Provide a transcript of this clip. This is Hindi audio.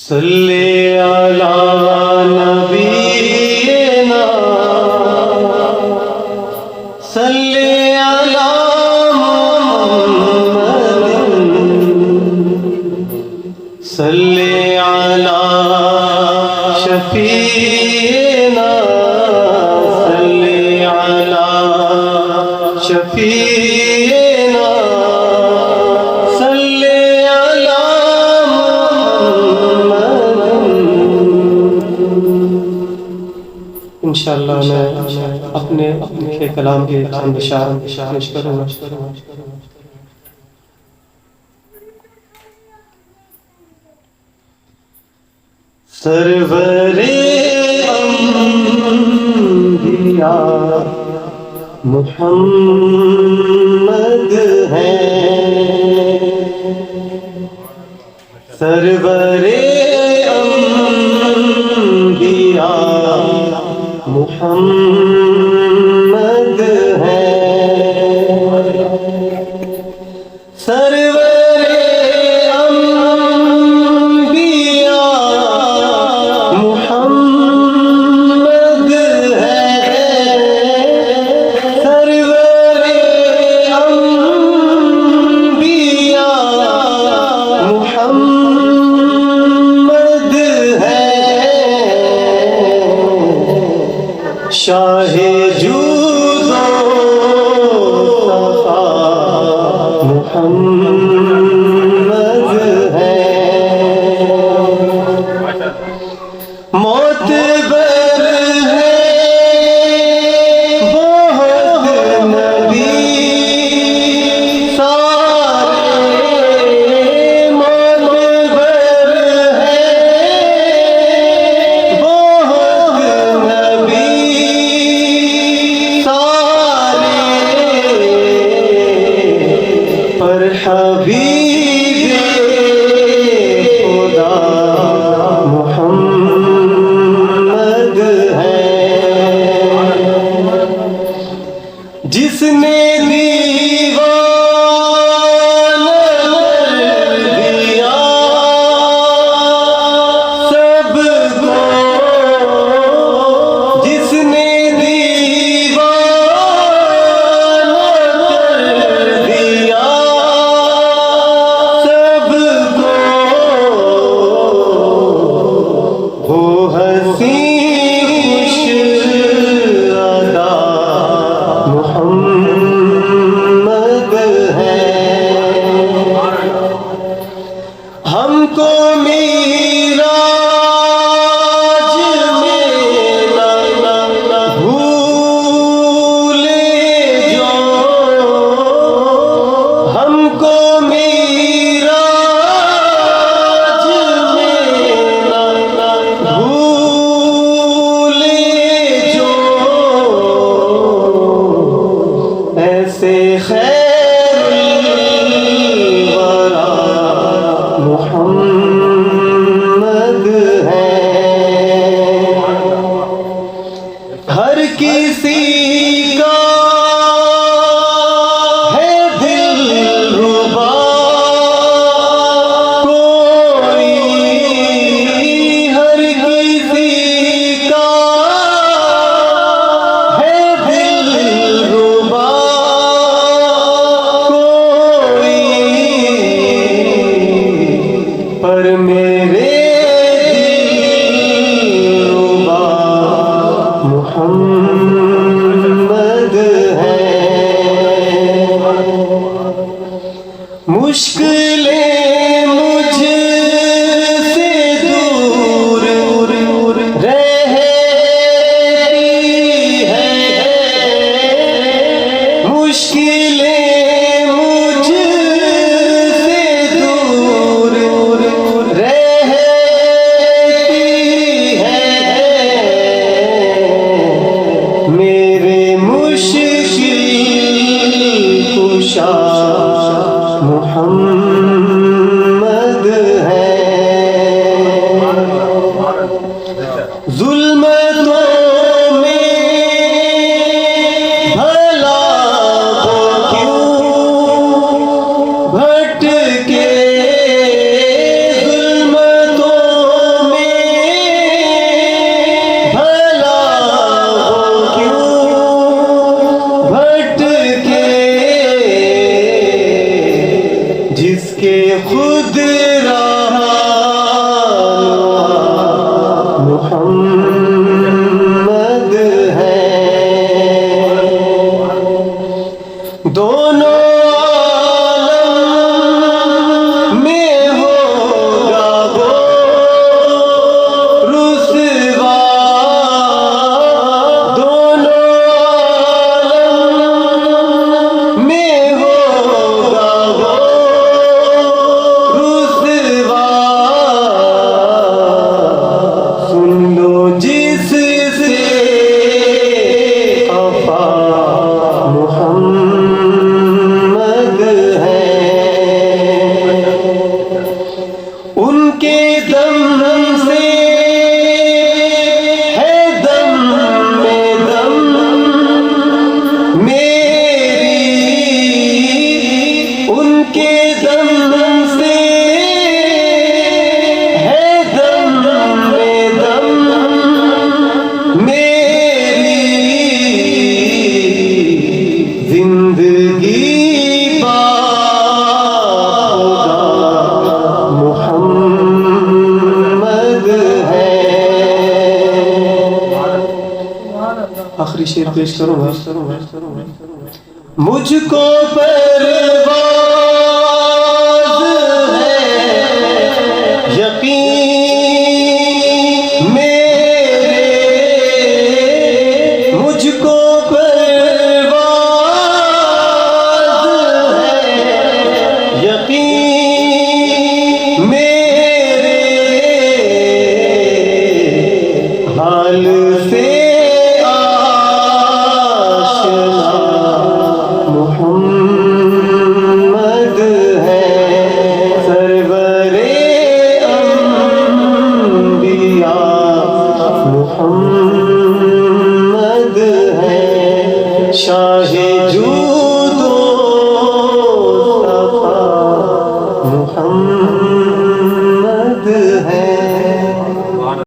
सल्ले अला नबीना सल्ले अला मुहम्मद सल्ले अला शफीना सल्ले अला शफीना सल्ले अला इंशाअल्लाह मैं अपने लिखे कलाम के चंद इशारे पेश करूँगा। सरवरे अंबिया मुहम्मद है, सरवरे अंबिया मुहम्मद है, सरवरे अंबिया मुहम्मद है, सरवरे अंबिया मुहम्मद है, शाहे जूदो सफा मुहम्मद है, मोतबर है बहुत नबी सारे, मोतबर है बहुत नबी पर हबीब खुदा मुहम्मद से है दम में दम मेरी, उनके दम से है दम में दम मेरी, जिंदगी आखिरी शेर पेश करूंगा। मुझको पर